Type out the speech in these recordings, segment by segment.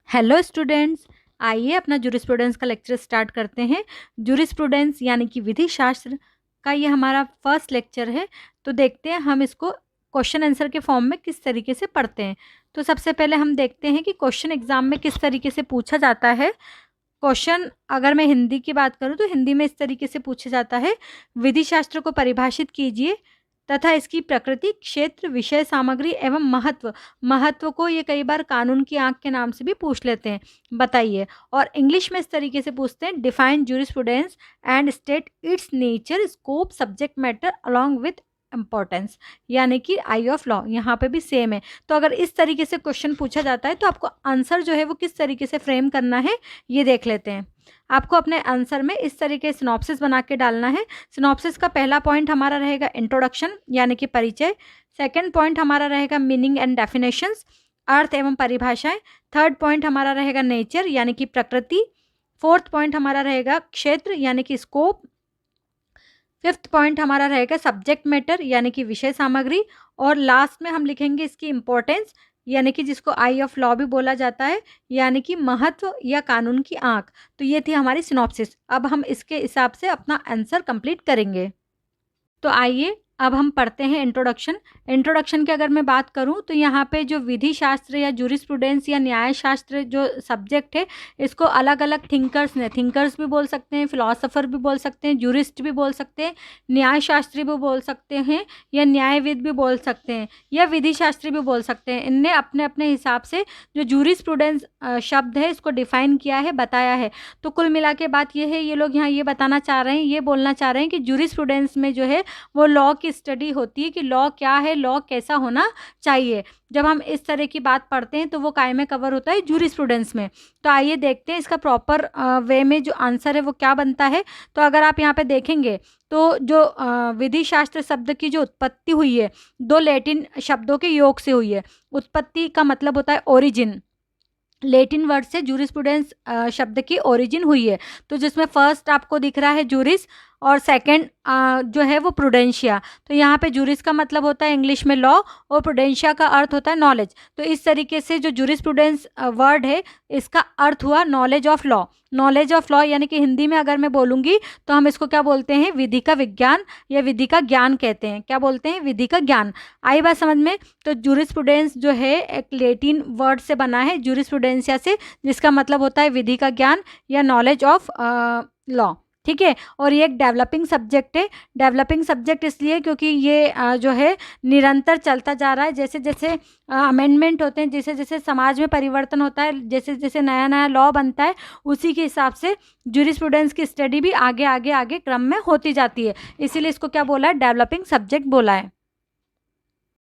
Hello students, आइए अपना jurisprudence का लेक्चर स्टार्ट करते हैं। जूरिस्प्रूडेंस यानी कि विधि शास्त्र का ये हमारा फर्स्ट लेक्चर है। तो देखते हैं हम इसको क्वेश्चन आंसर के फॉर्म में किस तरीके से पढ़ते हैं। तो सबसे पहले हम देखते हैं कि क्वेश्चन एग्जाम में किस तरीके से पूछा जाता है। क्वेश्चन अगर मैं हिंदी की बात करूं तो हिंदी में इस तरीके से पूछा जाता है, विधि शास्त्र को परिभाषित कीजिए तथा इसकी प्रकृति, क्षेत्र, विषय सामग्री एवं महत्व को ये कई बार कानून की आंख के नाम से भी पूछ लेते हैं, बताइए। और इंग्लिश में इस तरीके से पूछते हैं, define jurisprudence and state it's nature, scope, subject matter along with importance, यानी कि आई ऑफ लॉ। यहाँ पे भी सेम है। तो अगर इस तरीके से क्वेश्चन पूछा जाता है तो आपको आंसर जो है वो किस तरीके से फ्रेम करना है ये देख लेते हैं। आपको अपने आंसर में इस तरीके से सिनॉप्सिस बना के डालना है। सिनॉप्सिस का पहला पॉइंट हमारा रहेगा इंट्रोडक्शन यानी कि परिचय। सेकंड पॉइंट हमारा रहेगा मीनिंग एंड डेफिनेशंस, अर्थ एवं परिभाषाएं। थर्ड पॉइंट हमारा रहेगा नेचर यानी कि प्रकृति। फोर्थ पॉइंट हमारा रहेगा क्षेत्र यानी कि स्कोप। फिफ्थ पॉइंट हमारा रहेगा सब्जेक्ट मैटर यानी कि विषय सामग्री। और लास्ट में हम लिखेंगे इसकी इंपॉर्टेंस यानी कि जिसको आई ऑफ लॉ भी बोला जाता है, यानी कि महत्व या कानून की आंख। तो ये थी हमारी सिनॉप्सिस। अब हम इसके हिसाब से अपना आंसर कंप्लीट करेंगे। तो आइए अब हम पढ़ते हैं इंट्रोडक्शन। इंट्रोडक्शन की अगर मैं बात करूं तो यहाँ पे जो विधि शास्त्र या जूरिस्प्रूडेंस या न्याय शास्त्र जो सब्जेक्ट है, इसको अलग अलग थिंकर्स भी बोल सकते हैं, फिलोसोफर भी बोल सकते हैं, जूरिस्ट भी बोल सकते हैं, न्याय शास्त्री भी बोल सकते हैं, या न्यायविद भी बोल सकते हैं, या विधि शास्त्री भी बोल सकते हैं। इनने अपने अपने हिसाब से जो जूरिस्प्रूडेंस शब्द है इसको डिफाइन किया है, बताया है। तो कुल मिला के बात ये है, ये लोग यहाँ ये बताना चाह रहे हैं, ये बोलना चाह रहे हैं कि जूरिस्प्रूडेंस में जो है वो लॉ की स्टडी होती है कि लॉ क्या है, लॉ कैसा होना चाहिए। जब हम इस तरह की बात पढ़ते हैं तो वो काय में कवर होता है, जूरिस्प्रूडेंस में। तो आइए देखते हैं इसका प्रॉपर वे में जो आंसर है वो क्या बनता है। तो अगर आप यहाँ पे देखेंगे तो जो विधि शास्त्र शब्द की जो उत्पत्ति हुई है, दो लैटिन शब्दों के योग से हुई है। उत्पत्ति का मतलब होता है ओरिजिन। लेटिन वर्ड से जूरिस्प्रूडेंस शब्द की ओरिजिन हुई है। तो जिसमें फर्स्ट आपको दिख रहा है जूरिस और सेकंड जो है वो प्रूडेंशिया। तो यहाँ पे जूरिस का मतलब होता है इंग्लिश में लॉ और प्रूडेंशिया का अर्थ होता है नॉलेज। तो इस तरीके से जो जूरिस्प्रूडेंस वर्ड है इसका अर्थ हुआ knowledge of law. Knowledge of law यानी कि हिंदी में अगर मैं बोलूँगी तो हम इसको क्या बोलते हैं, विधि का विज्ञान या विधि का ज्ञान कहते हैं। क्या बोलते हैं, विधि का ज्ञान। आई बात समझ में। तो जूरिस्प्रूडेंस जो है एक लेटिन वर्ड से बना है, जूरिस्प्रूडेंसिया से, जिसका मतलब होता है विधि का ज्ञान या नॉलेज ऑफ लॉ। ठीक है। और ये एक डेवलपिंग सब्जेक्ट है। डेवलपिंग सब्जेक्ट इसलिए क्योंकि ये जो है निरंतर चलता जा रहा है। जैसे जैसे अमेंडमेंट होते हैं, जैसे जैसे समाज में परिवर्तन होता है, जैसे जैसे नया नया लॉ बनता है, उसी के हिसाब से जूरिस्प्रूडेंस की स्टडी भी आगे आगे आगे क्रम में होती जाती है। इसीलिए इसको क्या बोला है, डेवलपिंग सब्जेक्ट बोला है।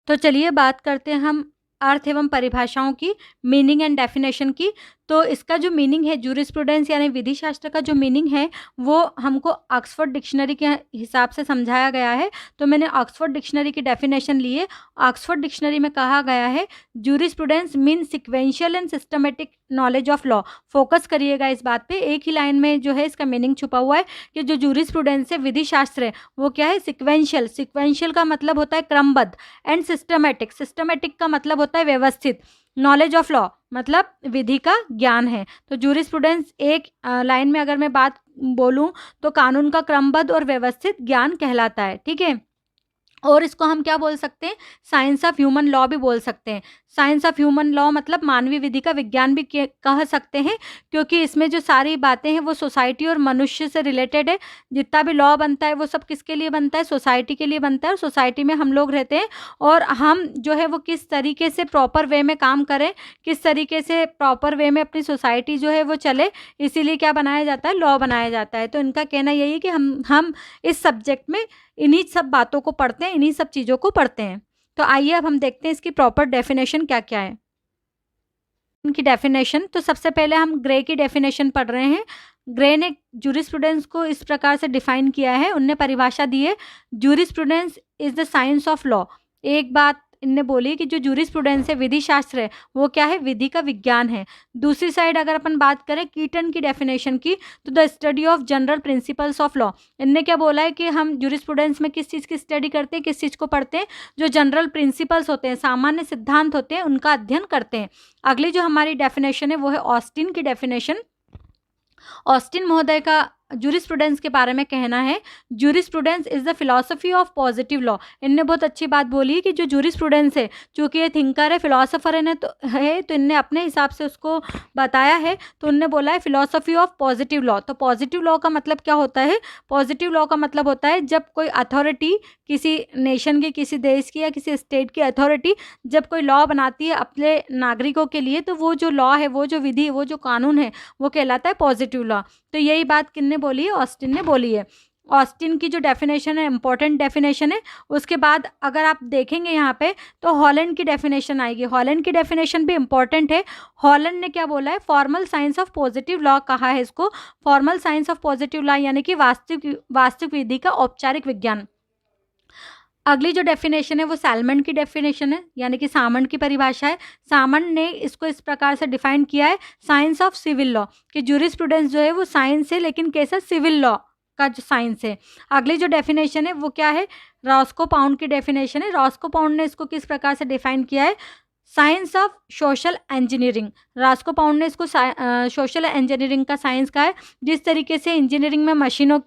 तो चलिए बात करते हैं हम अर्थ एवं परिभाषाओं की, मीनिंग एंड डेफिनेशन की। तो इसका जो मीनिंग है, जूरिस्प्रूडेंस यानी विधि शास्त्र का जो मीनिंग है वो हमको ऑक्सफोर्ड डिक्शनरी के हिसाब से समझाया गया है। तो मैंने ऑक्सफोर्ड डिक्शनरी की डेफिनेशन ली है। ऑक्सफोर्ड डिक्शनरी में कहा गया है, jurisprudence mean sequential and systematic knowledge of law. Focus करिएगा इस बात पे, एक ही लाइन में जो है इसका मीनिंग छुपा हुआ है कि जो जूरिस्प्रूडेंस है, विधि शास्त्र है, वो क्या है, सिक्वेंशियल। सिक्वेंशियल का मतलब होता है क्रमबद्ध, एंड सिस्टमेटिक, सिस्टमेटिक का मतलब होता है व्यवस्थित। नॉलेज ऑफ लॉ मतलब विधि का ज्ञान है। तो जूरिस्प्रूडेंस एक लाइन में अगर मैं बात बोलूं तो कानून का क्रमबद्ध और व्यवस्थित ज्ञान कहलाता है। ठीक है। और इसको हम क्या बोल सकते हैं, साइंस ऑफ ह्यूमन लॉ भी बोल सकते हैं। साइंस ऑफ ह्यूमन लॉ मतलब मानवीय विधि का विज्ञान भी कह सकते हैं, क्योंकि इसमें जो सारी बातें हैं वो सोसाइटी और मनुष्य से रिलेटेड है। जितना भी लॉ बनता है वो सब किसके लिए बनता है, सोसाइटी के लिए बनता है। और सोसाइटी में हम लोग रहते हैं और हम जो है वो किस तरीके से प्रॉपर वे में काम करें, किस तरीके से प्रॉपर वे में अपनी सोसाइटी जो है वो चले, इसीलिए क्या बनाया जाता है, लॉ बनाया जाता है। तो इनका कहना यही है कि हम इस सब्जेक्ट में इन्हीं सब बातों को पढ़ते हैं, इन्हीं सब चीज़ों को पढ़ते हैं। तो आइए अब हम देखते हैं इसकी प्रॉपर डेफिनेशन क्या क्या है। इनकी डेफिनेशन, तो सबसे पहले हम ग्रे की डेफिनेशन पढ़ रहे हैं। ग्रे ने जूरिस्प्रूडेंस को इस प्रकार से डिफाइन किया है, उनने परिभाषा दी है, jurisprudence is the science of law. एक बात इनने बोली कि जो जूरिस्प्रूडेंस है, विधि शास्त्र है, वो क्या है, विधि का विज्ञान है। दूसरी साइड अगर अपन बात करें कीटन की डेफिनेशन की, तो the study of general principles of law. इनने क्या बोला है कि हम जूरिस्प्रूडेंस में किस चीज़ की स्टडी करते हैं, किस चीज़ को पढ़ते हैं, जो जनरल प्रिंसिपल्स होते हैं, सामान्य सिद्धांत होते हैं, उनका अध्ययन करते हैं। अगली जो हमारी डेफिनेशन है वो है ऑस्टिन की डेफिनेशन। ऑस्टिन महोदय का जूरिस्प्रूडेंस के बारे में कहना है, jurisprudence is the philosophy of positive law. इनने बहुत अच्छी बात बोली है कि जो जूरिस्प्रूडेंस है, चूंकि ये थिंकर है, फिलोसोफर है, तो इनने अपने हिसाब से उसको बताया है। तो उनने बोला है फिलॉसफी ऑफ पॉजिटिव लॉ। तो पॉजिटिव लॉ का मतलब क्या होता है, पॉजिटिव लॉ का मतलब होता है जब कोई अथॉरिटी, किसी नेशन की, किसी देश की या किसी स्टेट की अथॉरिटी जब कोई लॉ बनाती है अपने नागरिकों के लिए, तो वो जो लॉ है, वो जो विधि, वो जो कानून है, वो कहलाता है पॉजिटिव लॉ। तो यही बात किसने बोली है, ऑस्टिन ने बोली है। ऑस्टिन की जो डेफिनेशन है इंपॉर्टेंट डेफिनेशन है। उसके बाद अगर आप देखेंगे यहाँ पे तो हॉलैंड की डेफिनेशन आएगी। हॉलैंड की डेफिनेशन भी इंपॉर्टेंट है। हॉलैंड ने क्या बोला है, formal science of positive law कहा है इसको। Formal science of positive law यानी कि वास्तविक विधि का औपचारिक विज्ञान। अगली जो डेफिनेशन है वो सैलमन की डेफिनेशन है, यानी कि सामंड की परिभाषा है। सामंड ने इसको इस प्रकार से डिफाइन किया है, साइंस ऑफ सिविल लॉ, कि जूरिस्प्रूडेंस जो है वो साइंस है, लेकिन कैसा, सिविल लॉ का जो साइंस है। अगली जो डेफिनेशन है वो क्या है, रॉस्को पाउंड की डेफिनेशन है। रॉस्को पाउंड ने इसको किस प्रकार से डिफाइन किया है, science of social engineering. Roscoe pound ने इसको सोशल इंजीनियरिंग का साइंस कहा है। जिस तरीके से इंजीनियरिंग में मशीनों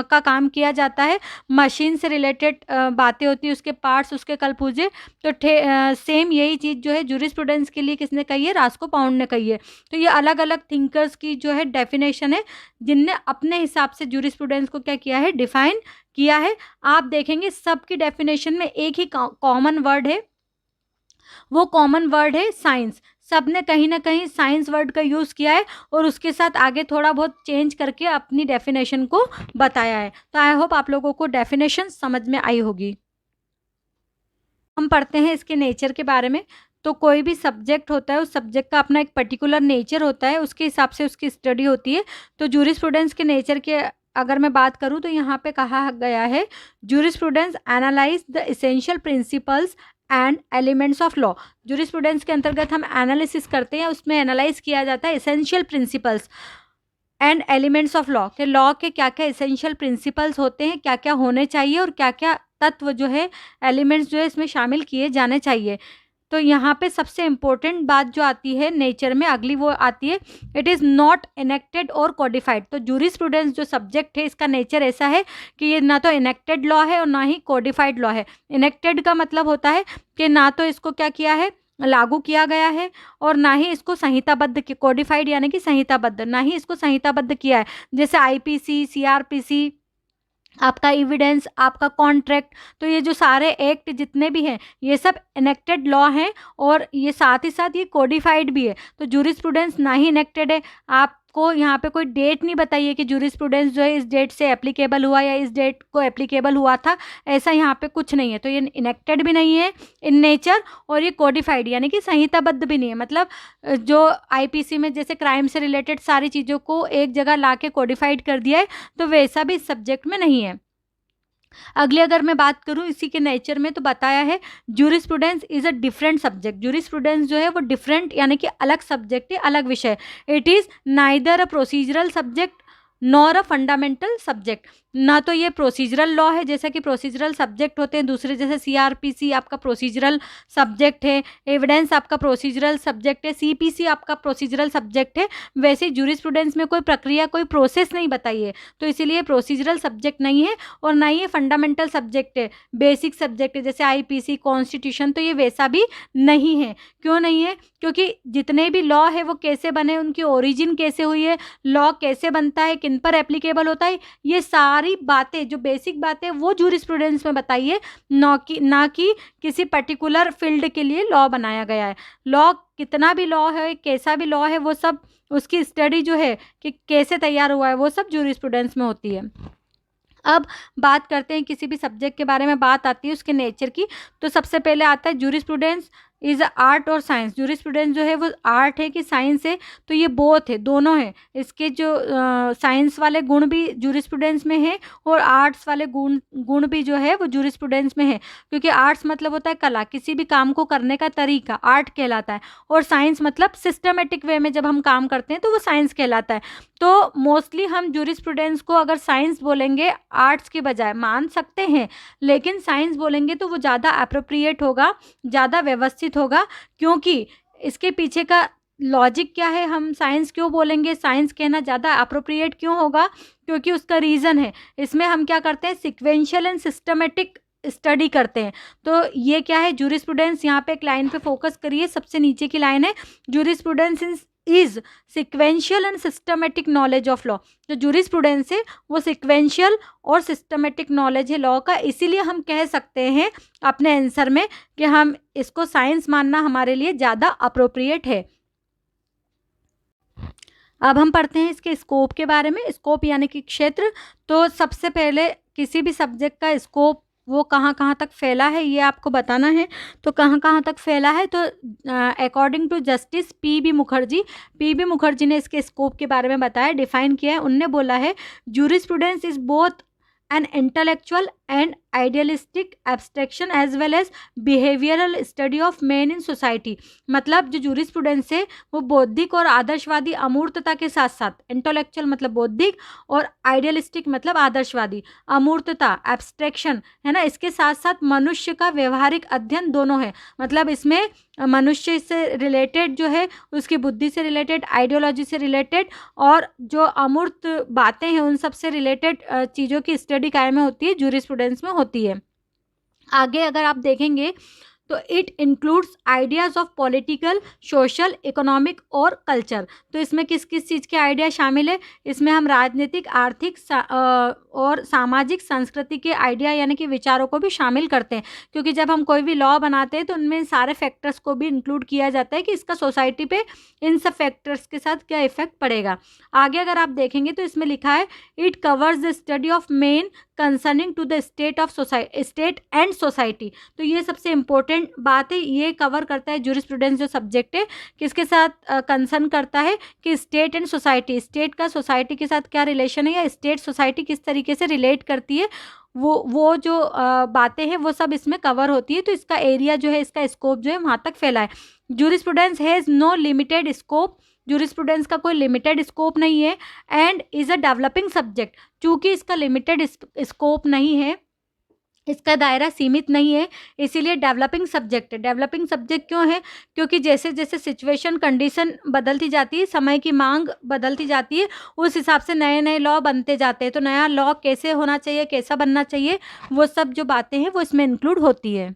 का काम किया जाता है, मशीन से रिलेटेड बातें होती है, उसके पार्ट्स, उसके कलपुर्जे, तो सेम यही चीज़ जो है जूरिस्प्रूडेंस के लिए किसने कही है, रॉस्को पाउंड ने कही है। तो ये अलग अलग थिंकर्स की जो है डेफिनेशन है, जिनने अपने हिसाब से जूरिस्प्रूडेंस को क्या किया है, डिफाइन किया है। आप देखेंगे सबकी डेफिनेशन में एक ही कॉमन वर्ड है, वो कॉमन वर्ड है साइंस। सबने कहीं ना कहीं साइंस वर्ड का यूज़ किया है और उसके साथ आगे थोड़ा बहुत चेंज करके अपनी डेफिनेशन को बताया है। तो आई होप आप लोगों को डेफिनेशन समझ में आई होगी। हम पढ़ते हैं इसके नेचर के बारे में। तो कोई भी सब्जेक्ट होता है, उस सब्जेक्ट का अपना एक पर्टिकुलर नेचर होता है, उसके हिसाब से उसकी स्टडी होती है। तो जूरिस्प्रूडेंस के नेचर के अगर मैं बात करूं तो यहाँ पे कहा गया है, jurisprudence analyse the essential principles and elements of law. Jurisprudence के अंतर्गत हम एनालिसिस करते हैं, उसमें एनालाइज किया जाता है essential principles and elements of law, के लॉ के क्या क्या एसेंशियल प्रिंसिपल्स होते हैं, क्या क्या होने चाहिए और क्या क्या तत्व जो है, एलिमेंट्स जो है इसमें शामिल किए जाने चाहिए। तो यहाँ पे सबसे इम्पोर्टेंट बात जो आती है नेचर में, अगली वो आती है, इट इज़ नॉट इनेक्टेड और कोडिफाइड। तो जूरिस्प्रूडेंस जो सब्जेक्ट है, इसका नेचर ऐसा है कि ये ना तो इनेक्टेड लॉ है और ना ही कोडिफाइड लॉ है। इनेक्टेड का मतलब होता है कि ना तो इसको क्या किया है, लागू किया गया है, और ना ही इसको संहिताबद्ध, कोडिफाइड यानी कि संहिताबद्ध, ना ही इसको संहिताबद्ध किया है। जैसे आईपीसी, सीआरपीसी, आपका एविडेंस, आपका कॉन्ट्रैक्ट, तो ये जो सारे एक्ट जितने भी हैं, ये सब इनेक्टेड लॉ हैं और ये साथ ही साथ ये कोडिफाइड भी है। तो जूरिस्प्रूडेंस ना ही इनेक्टेड है, आपको यहाँ पे कोई डेट नहीं बताइए कि जूरिस्प्रूडेंस जो है इस डेट से एप्लीकेबल हुआ या इस डेट को एप्लीकेबल हुआ था, ऐसा यहाँ पे कुछ नहीं है। तो ये इनेक्टेड भी नहीं है इन नेचर, और ये कोडिफाइड यानी कि संहिताबद्ध भी नहीं है। मतलब जो आईपीसी में जैसे क्राइम से रिलेटेड सारी चीज़ों को एक जगह ला के कोडिफाइड कर दिया है, तो वैसा भी इस सब्जेक्ट में नहीं है। अगली अगर मैं बात करूं इसी के नेचर में, तो बताया है jurisprudence is a different subject. Jurisprudence जो है वो डिफरेंट यानी कि अलग सब्जेक्ट है, अलग विषय। It is neither a procedural subject nor a fundamental subject. ना तो ये प्रोसीजरल लॉ है, जैसा कि प्रोसीजरल सब्जेक्ट होते हैं दूसरे, जैसे सीआरपीसी आपका प्रोसीजरल सब्जेक्ट है, एविडेंस आपका प्रोसीजरल सब्जेक्ट है, सीपीसी आपका प्रोसीजरल सब्जेक्ट है। वैसे जूरिस्प्रूडेंस में कोई प्रक्रिया, कोई प्रोसेस नहीं बताई है, तो इसीलिए प्रोसीजरल सब्जेक्ट नहीं है, और ना ही ये फंडामेंटल सब्जेक्ट है, बेसिक सब्जेक्ट है जैसे आईपीसी, कॉन्स्टिट्यूशन, तो ये वैसा भी नहीं है। क्यों नहीं है? क्योंकि जितने भी लॉ है वो कैसे बने, उनकी ओरिजिन कैसे हुई है, लॉ कैसे बनता है, किन पर एप्लीकेबल होता है, ये सारी बातें, जो बेसिक बातें, वो जूरिस्प्रूडेंस में बताइए, ना कि किसी पर्टिकुलर फील्ड के लिए लॉ बनाया गया है। लॉ कितना भी लॉ है, कैसा भी लॉ है, वो सब उसकी स्टडी जो है कि कैसे तैयार हुआ है, वो सब जूरिस्प्रूडेंस में होती है। अब बात करते हैं किसी भी सब्जेक्ट के बारे में, बात आती है उसके नेचर की। तो सबसे पहले आता है जूरिस्प्रूडेंस इज आर्ट और साइंस। जूरिस्प्रूडेंस जो है वो आर्ट है कि साइंस है, तो ये बोथ है, दोनों है। इसके जो साइंस वाले गुण भी जूरिस्प्रूडेंस में है और आर्ट्स वाले गुण भी जो है वो जूरिस्प्रूडेंस में है। क्योंकि आर्ट्स मतलब होता है कला, किसी भी काम को करने का तरीका आर्ट कहलाता है, और साइंस मतलब सिस्टमेटिक वे में जब हम काम करते हैं तो वो साइंस कहलाता है। तो मोस्टली हम जूरिस्प्रूडेंस को अगर साइंस बोलेंगे आर्ट्स के बजाय, मान सकते हैं, लेकिन साइंस बोलेंगे तो वो ज़्यादा अप्रोप्रिएट होगा, ज़्यादा व्यवस्थित होगा। क्योंकि इसके पीछे का लॉजिक क्या है, हम साइंस क्यों बोलेंगे, साइंस कहना ज़्यादा अप्रोप्रिएट क्यों होगा, क्योंकि उसका रीज़न है। इसमें हम क्या करते हैं, सिक्वेंशियल एंड सिस्टमेटिक स्टडी करते हैं। तो ये क्या है, जूरिस्प्रूडेंस, यहाँ पे एक लाइन पे फोकस करिए, सबसे नीचे की लाइन है, jurisprudence is sequential and systematic knowledge of law. जो जूरिस्प्रूडेंस है वो सिक्वेंशियल और सिस्टमेटिक नॉलेज है लॉ का, इसीलिए हम कह सकते हैं अपने आंसर में कि हम इसको साइंस मानना हमारे लिए ज़्यादा अप्रोप्रिएट है। अब हम पढ़ते हैं इसके स्कोप के बारे में। स्कोप यानी कि क्षेत्र। तो सबसे पहले किसी भी सब्जेक्ट का स्कोप वो कहाँ कहाँ तक फैला है ये आपको बताना है। तो कहाँ कहाँ तक फैला है, तो according to Justice P B Mukherjee ने इसके स्कोप के बारे में बताया, डिफाइन किया है। उनने बोला है jurisprudence is both an intellectual and idealistic abstraction as well as behavioural study of man in society. मतलब जो जूरिस्प्रूडेंस है वो बौद्धिक और आदर्शवादी अमूर्तता के साथ साथ, इंटेलेक्चुअल मतलब बौद्धिक और आइडियलिस्टिक मतलब आदर्शवादी, अमूर्तता एब्स्ट्रैक्शन है ना, इसके साथ साथ मनुष्य का व्यवहारिक अध्ययन दोनों है। मतलब इसमें मनुष्य से रिलेटेड जो है, उसकी बुद्धि से रिलेटेड, आइडियोलॉजी से रिलेटेड, और जो अमूर्त बातें हैं उन सब से रिलेटेड चीज़ों की स्टडी काय में होती है, जूरिस्प्रूडेंस में होती है। आगे अगर आप देखेंगे तो it includes ideas of political, social, economic और कल्चर। तो इसमें किस किस चीज़ के आइडिया शामिल है, इसमें हम राजनीतिक, आर्थिक और सामाजिक संस्कृति के आइडिया यानी कि विचारों को भी शामिल करते हैं। क्योंकि जब हम कोई भी लॉ बनाते हैं तो उनमें सारे फैक्टर्स को भी इंक्लूड किया जाता है कि इसका सोसाइटी पे इन सब फैक्टर्स के साथ क्या इफेक्ट पड़ेगा। आगे अगर आप देखेंगे तो इसमें लिखा है it covers the study of men concerning to the state and society. तो ये सबसे इम्पोर्टेंट बात है, ये कवर करता है जूरिस्प्रूडेंस जो सब्जेक्ट है, किसके साथ कंसर्न करता है कि स्टेट एंड सोसाइटी, स्टेट का सोसाइटी के साथ क्या रिलेशन है, या स्टेट सोसाइटी किस तरीके से रिलेट करती है, वो जो बातें हैं वो सब इसमें कवर होती है। तो इसका एरिया जो है, इसका स्कोप जो है वहाँ तक फैला है। Jurisprudence has no limited scope, jurisprudence का कोई लिमिटेड स्कोप नहीं है, and is a developing subject. चूँकि इसका लिमिटेड स्कोप नहीं है, इसका दायरा सीमित नहीं है, इसीलिए डेवलपिंग सब्जेक्ट है। डेवलपिंग सब्जेक्ट क्यों है, क्योंकि जैसे जैसे सिचुएशन, कंडीशन बदलती जाती है, समय की मांग बदलती जाती है, उस हिसाब से नए नए लॉ बनते जाते हैं। तो नया लॉ कैसे होना चाहिए, कैसा बनना चाहिए, वो सब जो बातें हैं वो इसमें इंक्लूड होती है।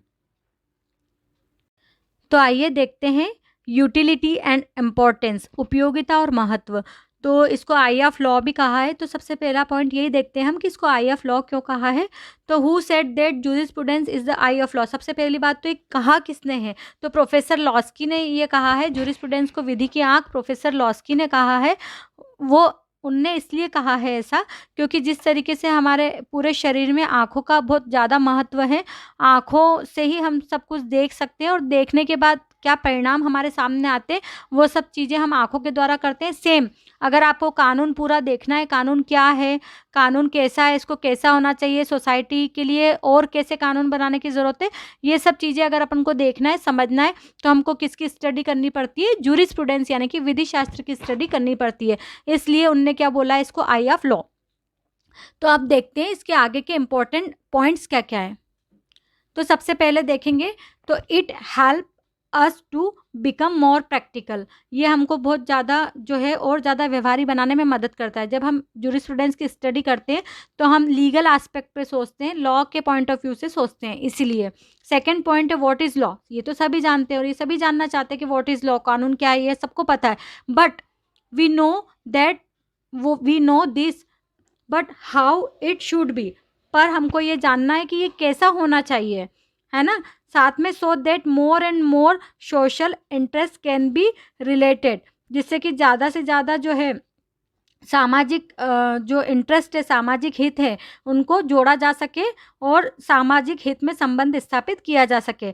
तो आइए देखते हैं यूटिलिटी एंड इम्पोर्टेंस, उपयोगिता और महत्व। तो इसको आई ऑफ लॉ भी कहा है। तो सबसे पहला पॉइंट यही देखते हैं हम कि इसको आई ऑफ लॉ क्यों कहा है। तो who said that jurisprudence is the I of law. सबसे पहली बात तो ये कहा किसने है, तो प्रोफेसर लॉस्की ने ये कहा है। जूरिस्प्रूडेंस को विधि की आंख प्रोफेसर लॉस्की ने कहा है। वो उनने इसलिए कहा है ऐसा क्योंकि जिस तरीके से हमारे पूरे शरीर में आँखों का बहुत ज़्यादा महत्व है, आँखों से ही हम सब कुछ देख सकते हैं और देखने के बाद क्या परिणाम हमारे सामने आते हैं वो सब चीज़ें हम आँखों के द्वारा करते हैं। सेम अगर आपको कानून पूरा देखना है, कानून क्या है, कानून कैसा है, इसको कैसा होना चाहिए, सोसाइटी के लिए और कैसे कानून बनाने की ज़रूरत है, ये सब चीज़ें अगर अपन को देखना है, समझना है, तो हमको किसकी स्टडी करनी पड़ती है, जूरिस्प्रूडेंस यानी कि विधि शास्त्र की स्टडी करनी पड़ती है। इसलिए उनने क्या बोला है, इसको आई ऑफ लॉ। तो अब देखते हैं इसके आगे के इम्पोर्टेंट पॉइंट्स क्या क्या है। तो सबसे पहले देखेंगे तो it help us to become more practical. ये हमको बहुत ज़्यादा जो है और ज़्यादा व्यवहारिक बनाने में मदद करता है। जब हम जूरिस्प्रूडेंस की स्टडी करते हैं तो हम लीगल एस्पेक्ट पे सोचते हैं, लॉ के पॉइंट ऑफ व्यू से सोचते हैं। इसीलिए सेकंड पॉइंट है व्हाट इज़ लॉ। ये तो सभी जानते हैं और ये सभी जानना चाहते हैं कि व्हाट इज़ लॉ, कानून क्या है, ये सबको पता है। But we know this but how it should be. पर हमको ये जानना है कि ये कैसा होना चाहिए, है ना। साथ में so that more and more social interest can be related, जिससे कि ज़्यादा से ज़्यादा जो है सामाजिक जो इंटरेस्ट है, सामाजिक हित है, उनको जोड़ा जा सके और सामाजिक हित में संबंध स्थापित किया जा सके।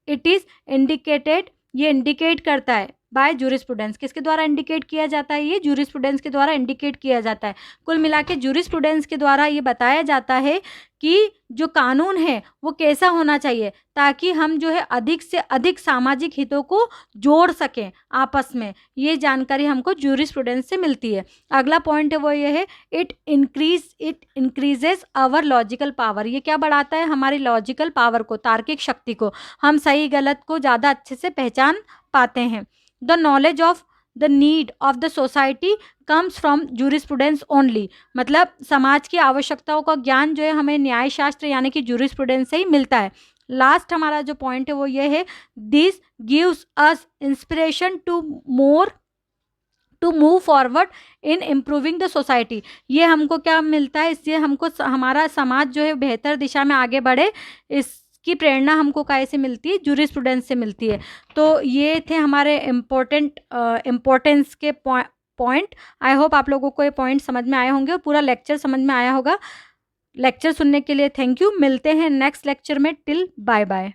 इट इज़ इंडिकेटेड, ये इंडिकेट करता है बाय जूरिस्प्रूडेंस। किसके द्वारा इंडिकेट किया जाता है? ये जूरिस्प्रूडेंस के द्वारा इंडिकेट किया जाता है। कुल मिला के जूरिस्प्रूडेंस के द्वारा ये बताया जाता है कि जो कानून है वो कैसा होना चाहिए, ताकि हम जो है अधिक से अधिक सामाजिक हितों को जोड़ सकें आपस में। ये जानकारी हमको जूरिस्प्रूडेंस से मिलती है। अगला पॉइंट है वो ये है, it increases our logical power. ये क्या बढ़ाता है? हमारी लॉजिकल पावर को, तार्किक शक्ति को। हम सही गलत को ज़्यादा अच्छे से पहचान पाते हैं। The knowledge of the need of the society comes from jurisprudence only. मतलब समाज की आवश्यकताओं का ज्ञान जो है हमें न्याय शास्त्र यानी कि जूरिस्प्रूडेंस से ही मिलता है। लास्ट हमारा जो पॉइंट है वो ये है, this gives us inspiration to move forward in improving the society. ये हमको क्या मिलता है? इससे हमको हमारा समाज जो है बेहतर दिशा में आगे बढ़े, इसकी प्रेरणा हमको काहे से मिलती है? जूरिस्प्रूडेंस से मिलती है। तो ये थे हमारे इम्पोर्टेंस के पॉइंट। आई होप आप लोगों को ये पॉइंट समझ में आए होंगे और पूरा लेक्चर समझ में आया होगा। लेक्चर सुनने के लिए थैंक यू। मिलते हैं नेक्स्ट लेक्चर में। Till bye bye.